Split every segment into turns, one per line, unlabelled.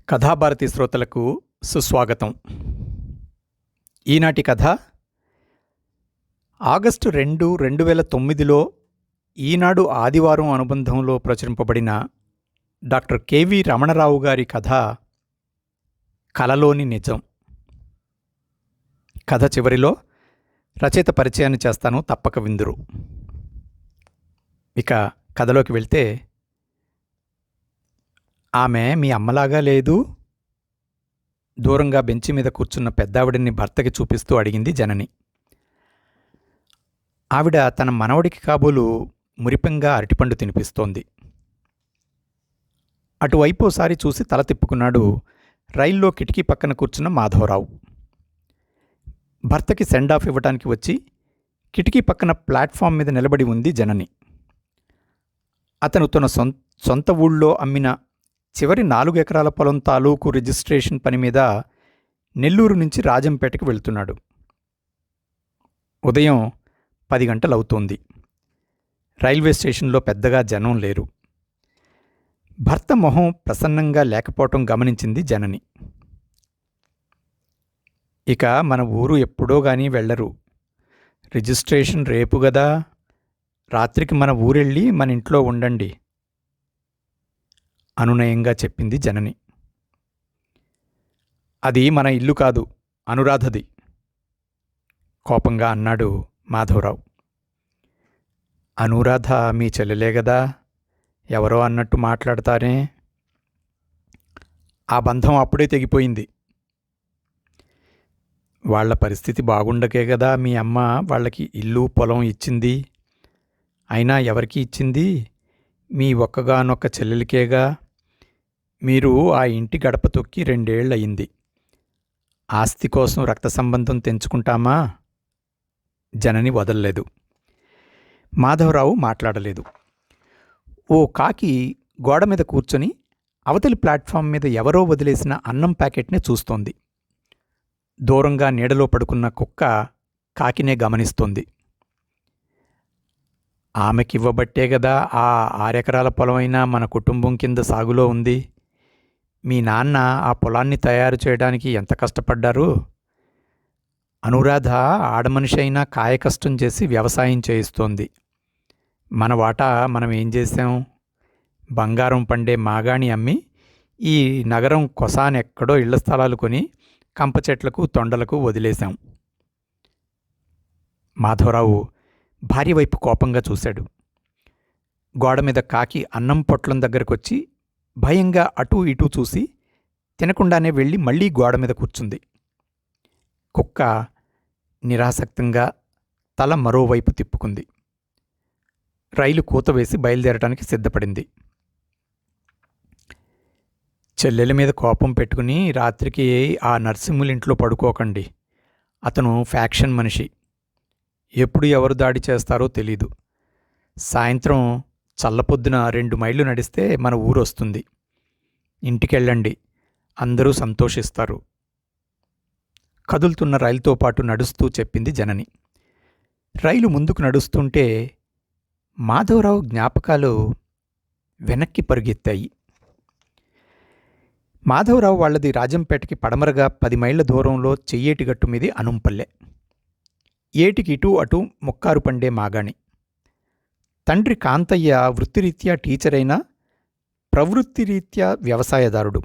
కథాభారతి శ్రోతలకు సుస్వాగతం. ఈనాటి కథ ఆగస్టు 2, 2009లో ఈనాడు ఆదివారం అనుబంధంలో ప్రచురింపబడిన డాక్టర్ కెవి రమణరావు గారి కథ కలలోని నిజం. కథ చివరిలో రచయిత పరిచయాన్ని చేస్తాను, తప్పక విందురు. ఇక కథలోకి వెళ్తే, ఆమె మీ అమ్మలాగా లేదు? దూరంగా బెంచి మీద కూర్చున్న పెద్దావిడిని భర్తకి చూపిస్తూ అడిగింది జనని. ఆవిడ తన మనవడికి కాబోలు మురిపంగా అరటిపండు తినిపిస్తోంది. అటువైపోసారి చూసి తల తిప్పుకున్నాడు రైల్లో కిటికీ పక్కన కూర్చున్న మాధవరావు. భర్తకి సెండ్ ఆఫ్ ఇవ్వటానికి వచ్చి కిటికీ పక్కన ప్లాట్ఫామ్ మీద నిలబడి ఉంది జనని. అతను తన సొంత ఊళ్ళో అమ్మిన చివరి 4 ఎకరాల పొలం తాలూకు రిజిస్ట్రేషన్ పని మీద నెల్లూరు నుంచి రాజంపేటకు వెళ్తున్నాడు. ఉదయం 10 గంటలవుతోంది. రైల్వే స్టేషన్లో పెద్దగా జనం లేరు. భర్త మొహం ప్రసన్నంగా లేకపోవటం గమనించింది జనని. ఇక మన ఊరు ఎప్పుడో గానీ వెళ్ళరు. రిజిస్ట్రేషన్ రేపు గదా, రాత్రికి మన ఊరెళ్ళి మన ఇంట్లో ఉండండి అనునయంగా చెప్పింది జనని. అది మన ఇల్లు కాదు, అనురాధది, కోపంగా అన్నాడు మాధవరావు. అనురాధ మీ చెల్లెలే గదా, ఎవరో అన్నట్టు మాట్లాడతారే. ఆ బంధం అప్పుడే తెగిపోయింది. వాళ్ల పరిస్థితి బాగుండకే గదా మీ అమ్మ వాళ్ళకి ఇల్లు పొలం ఇచ్చింది. అయినా ఎవరికి ఇచ్చింది? మీ ఒక్కగానొక్క చెల్లెలికేగా. మీరు ఆ ఇంటి గడప తొక్కి 2 ఏళ్లయింది. ఆస్తి కోసం రక్త సంబంధం తెంచుకుంటామా? జనని వదల్లేదు. మాధవరావు మాట్లాడలేదు. ఓ కాకి గోడ మీద కూర్చొని అవతలి ప్లాట్ఫామ్ మీద ఎవరో వదిలేసిన అన్నం ప్యాకెట్ని చూస్తోంది. దూరంగా నీడలో పడుకున్న కుక్క కాకినే గమనిస్తోంది. ఆమెకివ్వబట్టే గదా ఆ 6 ఎకరాల పొలమైనా మన కుటుంబం కింద సాగులో ఉంది. మీ నాన్న ఆ పొలాన్ని తయారు చేయడానికి ఎంత కష్టపడ్డారు. అనురాధ ఆడమనిషి అయినా కాయకష్టం చేసి వ్యవసాయం చేయిస్తోంది. మన వాటా మనం ఏం చేశాం? బంగారం పండే మాగాణి అమ్మి ఈ నగరం కొసానెక్కడో ఇళ్ల స్థలాలు కొని కంప చెట్లకు తొండలకు వదిలేశాం. మాధవరావు భార్య వైపు కోపంగా చూశాడు. గోడ మీద కాకి అన్నం పొట్లం దగ్గరకొచ్చి భయంగా అటూ ఇటూ చూసి తినకుండానే వెళ్ళి మళ్లీ గోడ మీద కూర్చుంది. కుక్క నిరాసక్తంగా తల మరోవైపు తిప్పుకుంది. రైలు కూత వేసి బయలుదేరటానికి సిద్ధపడింది. చెల్లెల మీద కోపం పెట్టుకుని రాత్రికి ఆ నరసింహులింట్లో పడుకోకండి. అతను ఫ్యాక్షన్ మనిషి. ఎప్పుడు ఎవరు దాడి చేస్తారో తెలీదు. సాయంత్రం చల్లపొద్దున 2 మైళ్ళు నడిస్తే మన ఊరు వస్తుంది. ఇంటికెళ్ళండి, అందరూ సంతోషిస్తారు. కదులుతున్న రైలుతో పాటు నడుస్తూ చెప్పింది జనని. రైలు ముందుకు నడుస్తుంటే మాధవరావు జ్ఞాపకాలు వెనక్కి పరుగెత్తాయి. మాధవరావు వాళ్లది రాజంపేటకి పడమరగా 10 మైళ్ళ దూరంలో చెయ్యేటిగట్టు మీది అనుంపల్లె. ఏటికి ఇటూ అటూ ముక్కారు పండే మాగాణి. తండ్రి కాంతయ్య వృత్తిరీత్యా టీచరైనా ప్రవృత్తిరీత్యా వ్యవసాయదారుడు.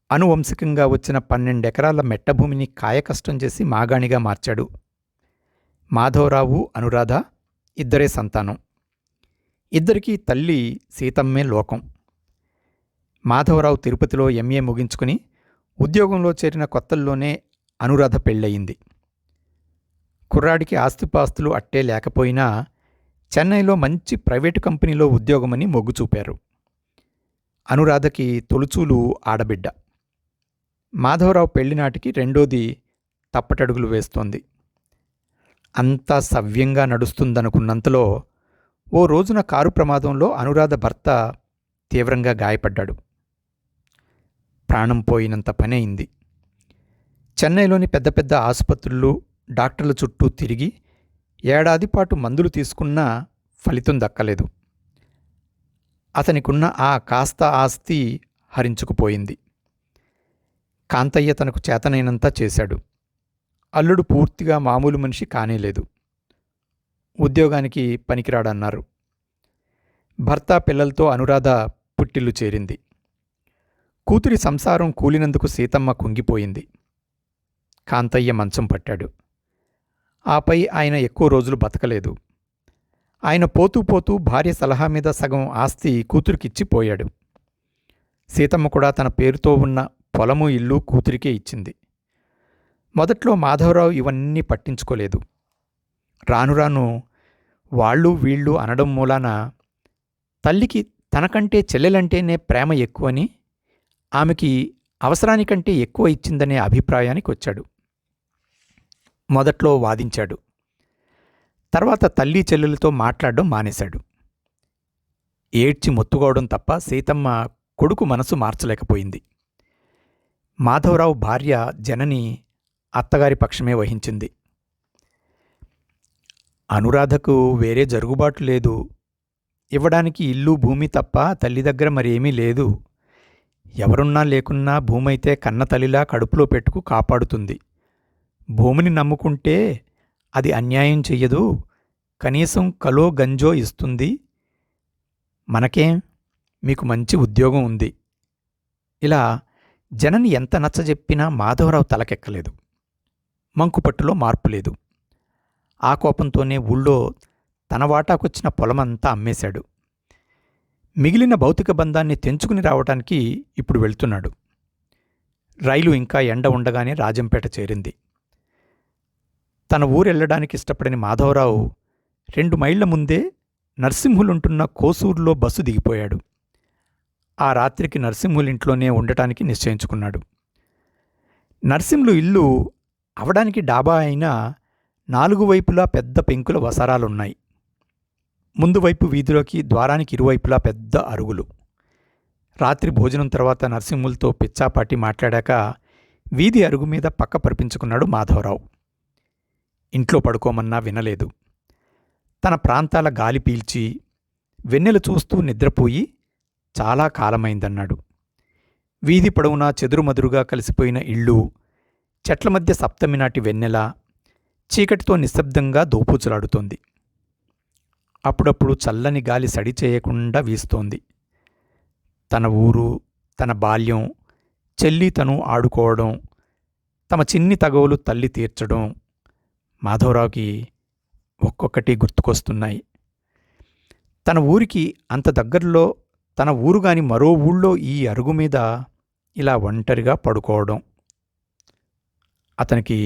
అనువంశికంగా వచ్చిన 12 ఎకరాల మెట్టభూమిని కాయకష్టం చేసి మాగాణిగా మార్చాడు. మాధవరావు, అనురాధ ఇద్దరే సంతానం. ఇద్దరికీ తల్లి సీతమ్మే లోకం. మాధవరావు తిరుపతిలో ఎంఏ ముగించుకుని ఉద్యోగంలో చేరిన కొత్తల్లోనే అనురాధ పెళ్ళయింది. కుర్రాడికి ఆస్తిపాస్తులు అట్టే లేకపోయినా చెన్నైలో మంచి ప్రైవేటు కంపెనీలో ఉద్యోగమని మొగ్గు చూపారు. అనురాధకి తొలుచూలు ఆడబిడ్డ. మాధవరావు పెళ్లినాటికి రెండోది తప్పటడుగులు వేస్తోంది. అంతా సవ్యంగా నడుస్తుందనుకున్నంతలో ఓ రోజున కారు ప్రమాదంలో అనురాధ భర్త తీవ్రంగా గాయపడ్డాడు. ప్రాణం పోయినంత పని అయింది. చెన్నైలోని పెద్ద పెద్ద ఆసుపత్రులు, డాక్టర్ల చుట్టూ తిరిగి ఏడాది పాటు మందులు తీసుకున్నా ఫలితం దక్కలేదు. అతనికున్న ఆ కాస్త ఆస్తి హరించుకుపోయింది. కాంతయ్య తనకు చేతనైనంతా చేశాడు. అల్లుడు పూర్తిగా మామూలు మనిషి కానేలేదు. ఉద్యోగానికి పనికిరాడన్నారు. భర్త పిల్లలతో అనురాధ పుట్టిల్లు చేరింది. కూతురి సంసారం కూలినందుకు సీతమ్మ కుంగిపోయింది. కాంతయ్య మంచం పట్టాడు. ఆపై ఆయన ఎక్కువ రోజులు బతకలేదు. ఆయన పోతూ పోతూ భార్య సలహా మీద సగం ఆస్తి కూతురికిచ్చి పోయాడు. సీతమ్మ కూడా తన పేరుతో ఉన్న పొలము ఇల్లు కూతురికే ఇచ్చింది. మొదట్లో మాధవరావు ఇవన్నీ పట్టించుకోలేదు. రాను రాను వాళ్ళు వీళ్ళు అనడం మూలాన తల్లికి తనకంటే చెల్లెలంటేనే ప్రేమ ఎక్కువని, ఆమెకి అవసరానికంటే ఎక్కువ ఇచ్చిందనే అభిప్రాయానికి వచ్చాడు. మొదట్లో వాదించాడు. తర్వాత తల్లి చెల్లెలతో మాట్లాడడం మానేశాడు. ఏడ్చి మొత్తుకోవడం తప్ప సీతమ్మ కొడుకు మనసు మార్చలేకపోయింది. మాధవరావు భార్య జనని అత్తగారి పక్షమే వహించింది. అనురాధకు వేరే జరుగుబాటు లేదు. ఇవ్వడానికి ఇల్లు భూమి తప్ప తల్లి దగ్గర మరేమీ లేదు. ఎవరున్నా లేకున్నా భూమైతే కన్న తల్లిలా కడుపులో పెట్టుకు కాపాడుతుంది. భూమిని నమ్ముకుంటే అది అన్యాయం చెయ్యదు. కనీసం కలో గంజో ఇస్తుంది. మనకేం, మీకు మంచి ఉద్యోగం ఉంది. ఇలా జనని ఎంత నచ్చజెప్పినా మాధవరావు తలకెక్కలేదు. మంకుపట్టులో మార్పు లేదు. ఆ కోపంతోనే ఊళ్ళో తన వాటాకొచ్చిన పొలమంతా అమ్మేశాడు. మిగిలిన భౌతిక బంధాన్ని తెంచుకుని రావటానికి ఇప్పుడు వెళ్తున్నాడు. రైలు ఇంకా ఎండ ఉండగానే రాజంపేట చేరింది. తన ఊరెళ్ళడానికి ఇష్టపడని మాధవరావు 2 మైళ్ల ముందే నర్సింహులుంటున్న కోసూరులో బస్సు దిగిపోయాడు. ఆ రాత్రికి నర్సింహులింట్లోనే ఉండటానికి నిశ్చయించుకున్నాడు. నర్సింహులు ఇల్లు అవడానికి డాబా అయినా 4 వైపులా పెద్ద పెంకుల వసారాలున్నాయి. ముందు వైపు వీధిలోకి ద్వారానికి ఇరువైపులా పెద్ద అరుగులు. రాత్రి భోజనం తర్వాత నర్సింహులతో పిచ్చాపాటి మాట్లాడాక వీధి అరుగు మీద పక్క పరిపించుకున్నాడు మాధవరావు. ఇంట్లో పడుకోమన్నా వినలేదు. తన ప్రాంతాల గాలి పీల్చి వెన్నెలు చూస్తూ నిద్రపోయి చాలా కాలమైందన్నాడు. వీధి పొడవునా చెదురుమదురుగా కలిసిపోయిన ఇళ్ళు, చెట్ల మధ్య సప్తమి నాటి వెన్నెల చీకటితో నిశ్శబ్దంగా దోపుచులాడుతోంది. అప్పుడప్పుడు చల్లని గాలి సడి చేయకుండా వీస్తోంది. తన ఊరు, తన బాల్యం, చెల్లి తను ఆడుకోవడం, తమ చిన్ని తగవులు తల్లి తీర్చడం మాధవరావుకి ఒక్కొక్కటి గుర్తుకొస్తున్నాయి. తన ఊరికి అంత దగ్గరలో తన ఊరుగాని మరో ఊళ్ళో ఈ అరుగు మీద ఇలా ఒంటరిగా పడుకోవడం అతనికి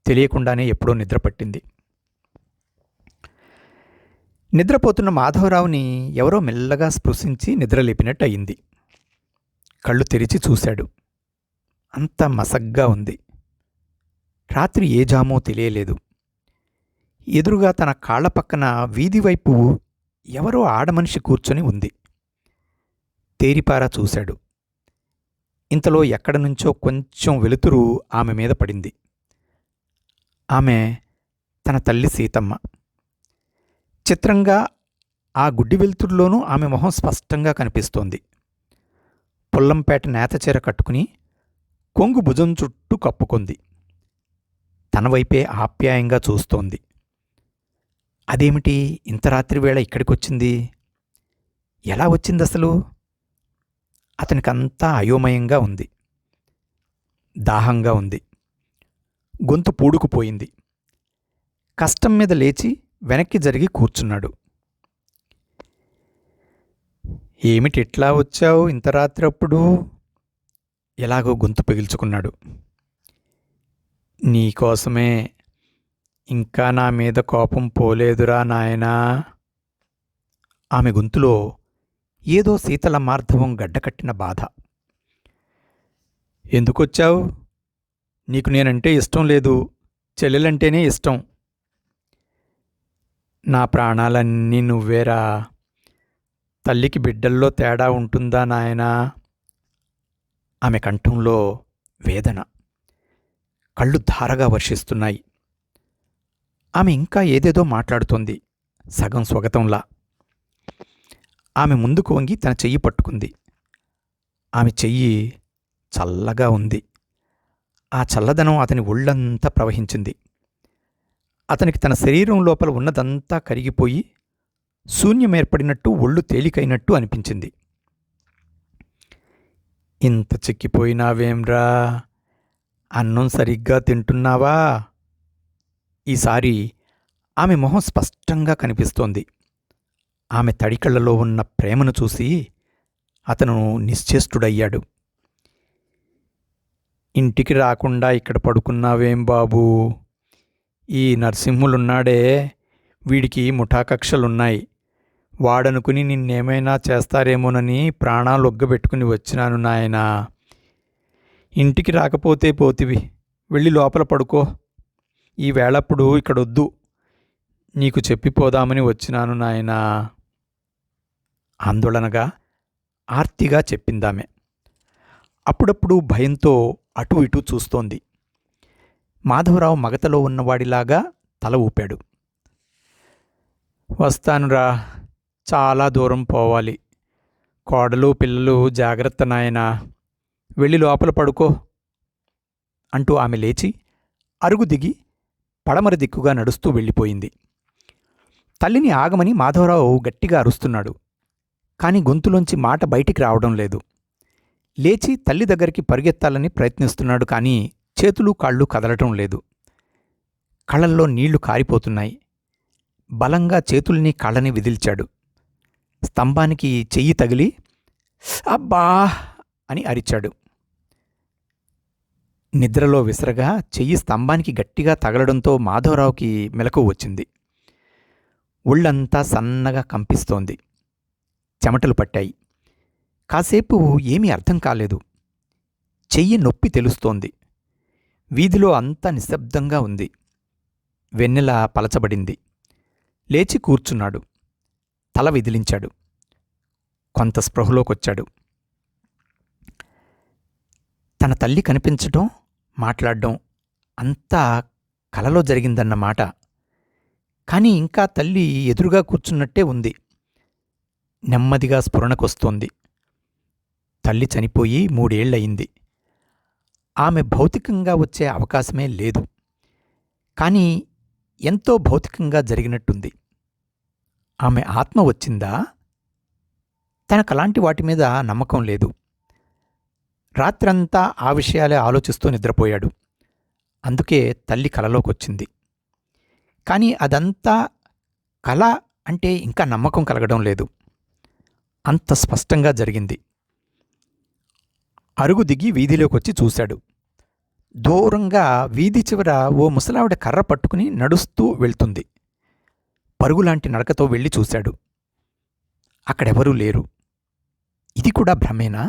తెలియకుండానే ఎప్పుడో నిద్రపట్టింది. నిద్రపోతున్న మాధవరావుని ఎవరో మెల్లగా స్పృశించి నిద్రలేపినట్టు అయింది. కళ్ళు తెరిచి చూశాడు. అంత మసగ్గా ఉంది. రాత్రి ఏ జామో తెలియలేదు. ఎదురుగా తన కాళ్ల పక్కన వీధివైపు ఎవరో ఆడమనిషి కూర్చొని ఉంది. తేరిపారా చూశాడు. ఇంతలో ఎక్కడి నుంచో కొంచెం వెలుతురు ఆమె మీద పడింది. ఆమె తన తల్లి సీతమ్మ. చిత్రంగా ఆ గుడ్డి వెలుతురులోనూ ఆమె మొహం స్పష్టంగా కనిపిస్తోంది. పుల్లంపేట నేతచీర కట్టుకుని కొంగు భుజం చుట్టూ కప్పుకొంది. తన వైపే ఆప్యాయంగా చూస్తోంది. అదేమిటి ఇంత రాత్రివేళ ఇక్కడికొచ్చింది? ఎలా వచ్చిందసలు? అతనికంతా అయోమయంగా ఉంది. దాహంగా ఉంది. గొంతు పూడుకుపోయింది. కష్టం మీద లేచి వెనక్కి జరిగి కూర్చున్నాడు. ఏమిటిట్లా వచ్చావు ఇంత రాత్రప్పుడు? ఎలాగో గొంతు పగిల్చుకున్నాడు. నీకోసమే. ఇంకా నా మీద కోపం పోలేదురా నాయనా. ఆమె గొంతులో ఏదో శీతల మార్ధవం గడ్డకట్టిన బాధ. ఎందుకొచ్చావు? నీకు నేనంటే ఇష్టం లేదు, చెల్లెలంటేనే ఇష్టం. నా ప్రాణాలన్నీ నువ్వేరా. తల్లికి బిడ్డల్లో తేడా ఉంటుందా నాయనా? ఆమె కంఠంలో వేదన. కళ్ళు ధారగా వర్షిస్తున్నాయి. ఆమె ఇంకా ఏదేదో మాట్లాడుతోంది, సగం స్వగతంలా. ఆమె ముందుకు వంగి తన చెయ్యి పట్టుకుంది. ఆమె చెయ్యి చల్లగా ఉంది. ఆ చల్లదనం అతని ఒళ్ళంతా ప్రవహించింది. అతనికి తన శరీరం లోపల ఉన్నదంతా కరిగిపోయి శూన్యమేర్పడినట్టు, ఒళ్ళు తేలికైనట్టు అనిపించింది. ఇంత చిక్కిపోయినావేంరా? అన్నం సరిగ్గా తింటున్నావా? ఈసారి ఆమె మొహం స్పష్టంగా కనిపిస్తోంది. ఆమె తడికళ్లలో ఉన్న ప్రేమను చూసి అతను నిశ్చేష్టుడయ్యాడు. ఇంటికి రాకుండా ఇక్కడ పడుకున్నావేం బాబూ? ఈ నరసింహులున్నాడే, వీడికి ముఠాకక్షలున్నాయి. వాడనుకుని నిన్నేమైనా చేస్తారేమోనని ప్రాణాలొగ్గబెట్టుకుని వచ్చినాను నాయనా. ఇంటికి రాకపోతే పోతివి, వెళ్ళి లోపల పడుకో. ఈ వేళప్పుడు ఇక్కడొద్దు, నీకు చెప్పిపోదామని వచ్చినాను నాయనా. ఆందోళనగా, ఆర్తిగా చెప్పిందామె. అప్పుడప్పుడు భయంతో అటూ ఇటూ చూస్తోంది. మాధవరావు మగతలో ఉన్నవాడిలాగా తల ఊపాడు. వస్తానురా, చాలా దూరం పోవాలి. కోడలు పిల్లలు జాగ్రత్త నాయనా, వెళ్ళి లోపల పడుకో అంటూ ఆమె లేచి అరుగు దిగి పడమర దిక్కుగా నడుస్తూ వెళ్ళిపోయింది. తల్లిని ఆగమని మాధవరావు గట్టిగా అరుస్తున్నాడు. కాని గొంతులోంచి మాట బయటికి రావడం లేదు. లేచి తల్లి దగ్గరికి పరుగెత్తాలని ప్రయత్నిస్తున్నాడు. కానీ చేతులు కాళ్ళు కదలటం లేదు. కళ్ళల్లో నీళ్లు కారిపోతున్నాయి. బలంగా చేతుల్ని కాళ్ళని విదిల్చాడు. స్తంభానికి చెయ్యి తగిలి అబ్బా అని అరిచాడు. నిద్రలో విసరగా చెయ్యి స్తంభానికి గట్టిగా తగలడంతో మాధవరావుకి మెలకువ వచ్చింది. ఒళ్ళంతా సన్నగా కంపిస్తోంది. చెమటలు పట్టాయి. కాసేపు ఏమీ అర్థం కాలేదు. చెయ్యి నొప్పి తెలుస్తోంది. వీధిలో అంతా నిశ్శబ్దంగా ఉంది. వెన్నెల పలచబడింది. లేచి కూర్చున్నాడు. తల విదిలించాడు. కొంత స్పృహలోకొచ్చాడు. తన తల్లి కనిపించటం, మాట్లాడడం అంతా కలలో జరిగిందన్నమాట. కానీ ఇంకా తల్లి ఎదురుగా కూర్చున్నట్టే ఉంది. నెమ్మదిగా స్ఫురణకొస్తోంది. తల్లి చనిపోయి 3 ఏళ్లయింది. ఆమె భౌతికంగా వచ్చే అవకాశమే లేదు. కానీ ఎంతో భౌతికంగా జరిగినట్టుంది. ఆమె ఆత్మ వచ్చిందా? తనకలాంటి వాటి మీద నమ్మకం లేదు. రాత్రంతా ఆ విషయాలే ఆలోచిస్తూ నిద్రపోయాడు. అందుకే తల్లి కలలోకొచ్చింది. కానీ అదంతా కల అంటే ఇంకా నమ్మకం కలగడం లేదు. అంత స్పష్టంగా జరిగింది. అరుగు దిగి వీధిలోకొచ్చి చూశాడు. దూరంగా వీధి చివర ఓ ముసలావిడ కర్ర పట్టుకుని నడుస్తూ వెళ్తుంది. పరుగులాంటి నడకతో వెళ్ళి చూశాడు. అక్కడెవరూ లేరు. ఇది కూడా భ్రమేనా?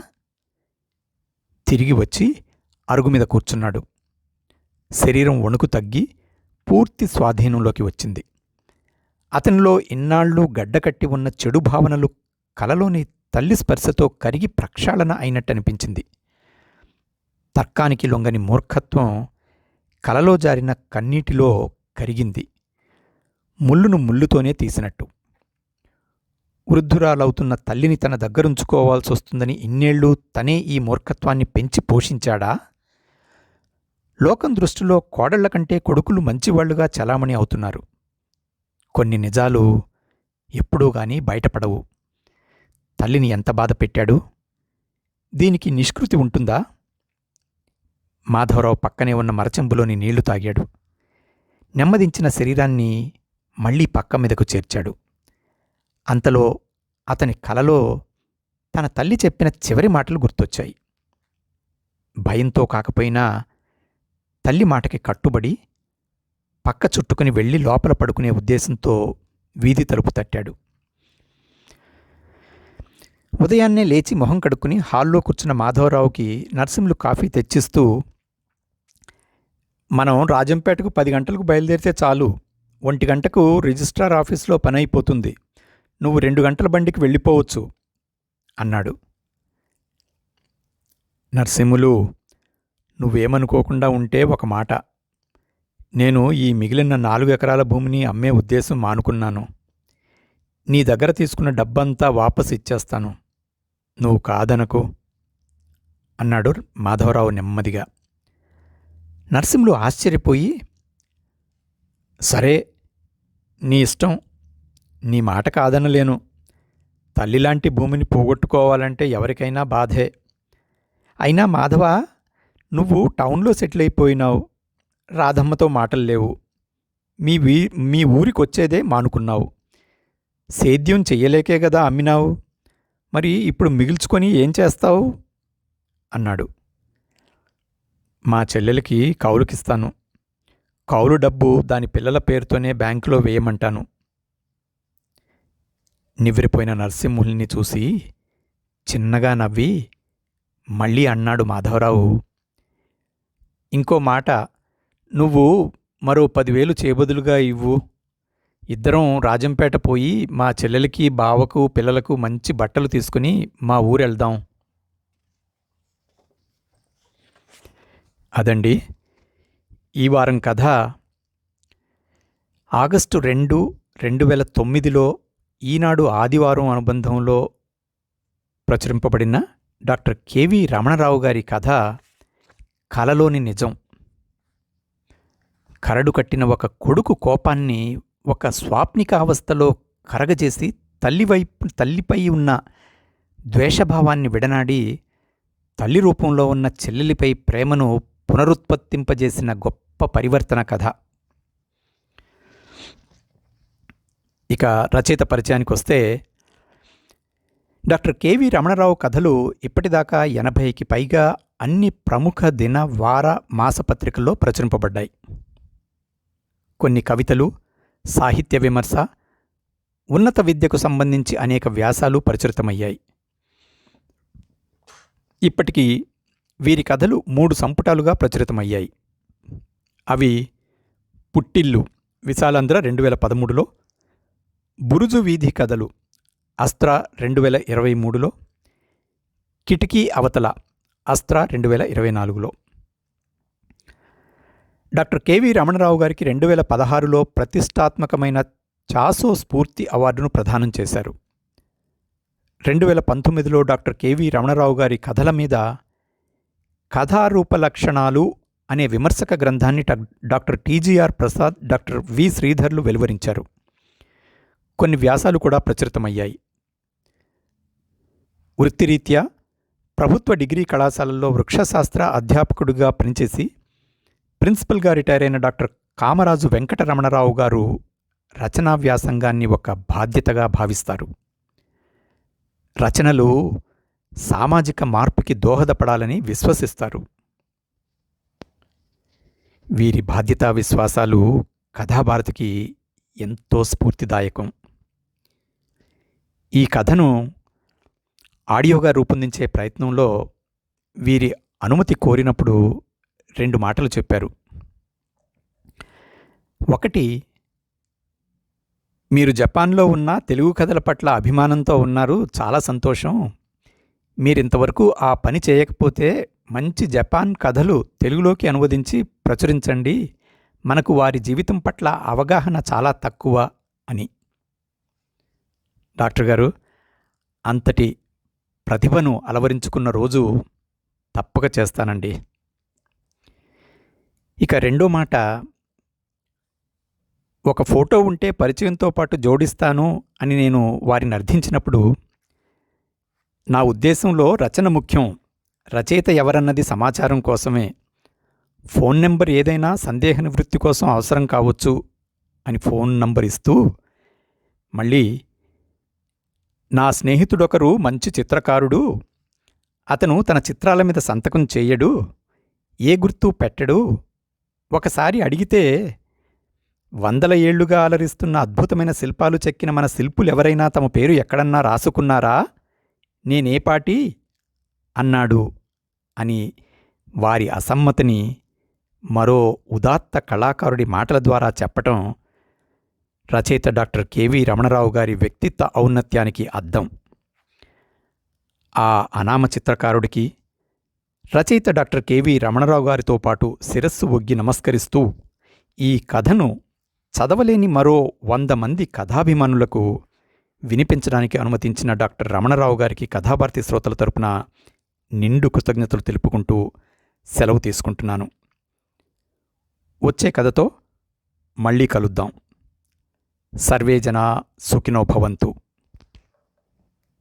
తిరిగి వచ్చి అరుగు మీద కూర్చున్నాడు. శరీరం వణుకు తగ్గి పూర్తి స్వాధీనంలోకి వచ్చింది. అతనిలో ఇన్నాళ్ళు గడ్డకట్టి ఉన్న చెడు భావనలు కలలోని తల్లి స్పర్శతో కరిగి ప్రక్షాళన అయినట్టనిపించింది. తర్కానికి లొంగని మూర్ఖత్వం కలలో జారిన కన్నీటిలో కరిగింది. ముళ్ళును ముళ్ళుతోనే తీసినట్టు. వృద్ధురాలవుతున్న తల్లిని తన దగ్గరుంచుకోవాల్సొస్తుందని ఇన్నేళ్లు తనే ఈ మూర్ఖత్వాన్ని పెంచి పోషించాడా? లోకం దృష్టిలో కోడళ్ల కంటే కొడుకులు మంచివాళ్లుగా చలామణి అవుతున్నారు. కొన్ని నిజాలు ఎప్పుడూ గాని బయటపడవు. తల్లిని ఎంత బాధ పెట్టాడు? దీనికి నిష్కృతి ఉంటుందా? మాధవరావు పక్కనే ఉన్న మరచెంబులోని నీళ్లు తాగాడు. నెమ్మదించిన శరీరాన్ని మళ్లీ పక్క మీదకు చేర్చాడు. అంతలో అతని కలలో తన తల్లి చెప్పిన చివరి మాటలు గుర్తొచ్చాయి. భయంతో కాకపోయినా తల్లి మాటకి కట్టుబడి పక్క చుట్టుకుని వెళ్ళి లోపల పడుకునే ఉద్దేశంతో వీధి తలుపు తట్టాడు. ఉదయాన్నే లేచి మొహం కడుక్కుని హాల్లో కూర్చున్న మాధవరావుకి నర్సింహులు కాఫీ తెచ్చిస్తూ, మనం రాజంపేటకు 10 గంటలకు బయలుదేరితే చాలు. 1 గంటకు రిజిస్ట్రార్ ఆఫీసులో పని అయిపోతుంది. నువ్వు 2 గంటల బండికి వెళ్ళిపోవచ్చు అన్నాడు. నర్సింహులు, నువ్వేమనుకోకుండా ఉంటే ఒక మాట. నేను ఈ మిగిలిన 4 ఎకరాల భూమిని అమ్మే ఉద్దేశం మానుకున్నాను. నీ దగ్గర తీసుకున్న డబ్బంతా వాపసు ఇచ్చేస్తాను. నువ్వు కాదనకు అన్నాడు మాధవరావు నెమ్మదిగా. నరసింహులు ఆశ్చర్యపోయి, సరే, నీ ఇష్టం, నీ మాట కాదనలేను. తల్లిలాంటి భూమిని పోగొట్టుకోవాలంటే ఎవరికైనా బాధే. అయినా మాధవ, నువ్వు టౌన్లో సెటిల్ అయిపోయినావు. రాధమ్మతో మాటలు లేవు. మీ ఊరికొచ్చేదే మానుకున్నావు. సేద్యం చెయ్యలేకే గదా అమ్మినావు. మరి ఇప్పుడు మిగిల్చుకొని ఏం చేస్తావు అన్నాడు. మా చెల్లెలికి కౌలుకిస్తాను. కౌలు డబ్బు దాని పిల్లల పేరుతోనే బ్యాంకులో వేయమంటాను. నివ్వెరపోయిన నరసింహుల్ని చూసి చిన్నగా నవ్వి మళ్ళీ అన్నాడు మాధవరావు, ఇంకో మాట, నువ్వు మరో 10,000 చేబదులుగా ఇవ్వు. ఇద్దరం రాజంపేట పోయి మా చెల్లెలికి, బావకు, పిల్లలకు మంచి బట్టలు తీసుకుని మా ఊరెళ్దాం. అదండి ఈ వారం కథ. ఆగస్టు 2, 2009లో ఈనాడు ఆదివారం అనుబంధంలో ప్రచురింపబడిన డాక్టర్ కెవి రమణరావు గారి కథ కలలోని నిజం. కరడు కట్టిన ఒక కొడుకు కోపాన్ని ఒక స్వాప్నికావస్థలో కరగజేసి తల్లిపై ఉన్న ద్వేషభావాన్ని విడనాడి తల్లి రూపంలో ఉన్న చెల్లెలిపై ప్రేమను పునరుత్పత్తింపజేసిన గొప్ప పరివర్తన కథ. ఇక రచయిత పరిచయానికి వస్తే, డాక్టర్ కెవి రమణరావు కథలు ఇప్పటిదాకా 80కి పైగా అన్ని ప్రముఖ దిన, వార, మాసపత్రికల్లో ప్రచురింపబడ్డాయి. కొన్ని కవితలు, సాహిత్య విమర్శ, ఉన్నత విద్యకు సంబంధించి అనేక వ్యాసాలు ప్రచురితమయ్యాయి. ఇప్పటికీ వీరి కథలు 3 సంపుటాలుగా ప్రచురితమయ్యాయి. అవి పుట్టిల్లు విశాలాంధ్ర 2013లో, బురుజు వీధి కథలు అస్త్రా 2023లో, కిటికీ అవతల అస్త్రా 2024లో. డాక్టర్ కెవి రమణరావు గారికి 2016లో ప్రతిష్టాత్మకమైన చాసో స్ఫూర్తి అవార్డును ప్రదానం చేశారు. 2019లో డాక్టర్ కెవి రమణరావు గారి కథల మీద కథారూప లక్షణాలు అనే విమర్శక గ్రంథాన్ని doctor T G R Prasad, doctor V శ్రీధర్లు వెలువరించారు. కొన్ని వ్యాసాలు కూడా ప్రచురితమయ్యాయి. వృత్తిరీత్యా ప్రభుత్వ డిగ్రీ కళాశాలల్లో వృక్షశాస్త్ర అధ్యాపకుడిగా పనిచేసి ప్రిన్సిపల్గా రిటైర్ అయిన డాక్టర్ కామరాజు వెంకటరమణరావు గారు రచనా వ్యాసంగాన్ని ఒక బాధ్యతగా భావిస్తారు. రచనలు సామాజిక మార్పుకి దోహదపడాలని విశ్వసిస్తారు. వీరి బాధ్యతా విశ్వాసాలు కథాభారతికి ఎంతో స్ఫూర్తిదాయకం. ఈ కథను ఆడియోగా రూపొందించే ప్రయత్నంలో వీరి అనుమతి కోరినప్పుడు 2 మాటలు చెప్పారు. ఒకటి, మీరు జపాన్లో ఉన్న తెలుగు కథల పట్ల అభిమానంతో ఉన్నారు, చాలా సంతోషం. మీరింతవరకు ఆ పని చేయకపోతే మంచి జపాన్ కథలు తెలుగులోకి అనువదించి ప్రచురించండి. మనకు వారి జీవితం పట్ల అవగాహన చాలా తక్కువ అని. డాక్టర్ గారు, అంతటి ప్రతిభను అలవరించుకున్న రోజు తప్పక చేస్తానండి. ఇక రెండో మాట, ఒక ఫోటో ఉంటే పరిచయంతో పాటు జోడిస్తాను అని నేను వారిని అర్థించినప్పుడు, నా ఉద్దేశంలో రచన ముఖ్యం, రచయిత ఎవరన్నది సమాచారం కోసమే. ఫోన్ నెంబర్ ఏదైనా సందేహ నివృత్తి కోసం అవసరం కావచ్చు అని ఫోన్ నంబర్ ఇస్తూ, మళ్ళీ నా స్నేహితుడొకరు మంచి చిత్రకారుడు, అతను తన చిత్రాల మీద సంతకం చేయడు, ఏ గుర్తు పెట్టడు, ఒకసారి అడిగితే 100 ఏళ్లుగా అలరిస్తున్న అద్భుతమైన శిల్పాలు చెక్కిన మన శిల్పులెవరైనా తమ పేరు ఎక్కడన్నా రాసుకున్నారా, నేనేపాటి అన్నాడు అని వారి అసమ్మతిని మరో ఉదాత్త కళాకారుడి మాటల ద్వారా చెప్పటం రచయిత డాక్టర్ కెవి రమణరావు గారి వ్యక్తిత్వ ఔన్నత్యానికి అద్దం. ఆ అనామ చిత్రకారుడికి రచయిత డాక్టర్ కెవి రమణరావు గారితో పాటు శిరస్సు ఒగ్గి నమస్కరిస్తూ, ఈ కథను చదవలేని మరో 100 మంది కథాభిమానులకు వినిపించడానికి అనుమతించిన డాక్టర్ రమణరావు గారికి కథాభారతి శ్రోతల తరపున నిండు కృతజ్ఞతలు తెలుపుకుంటూ సెలవు తీసుకుంటున్నాను. వచ్చే కథతో మళ్ళీ కలుద్దాం. సర్వే జనా సుఖినో భవంతు.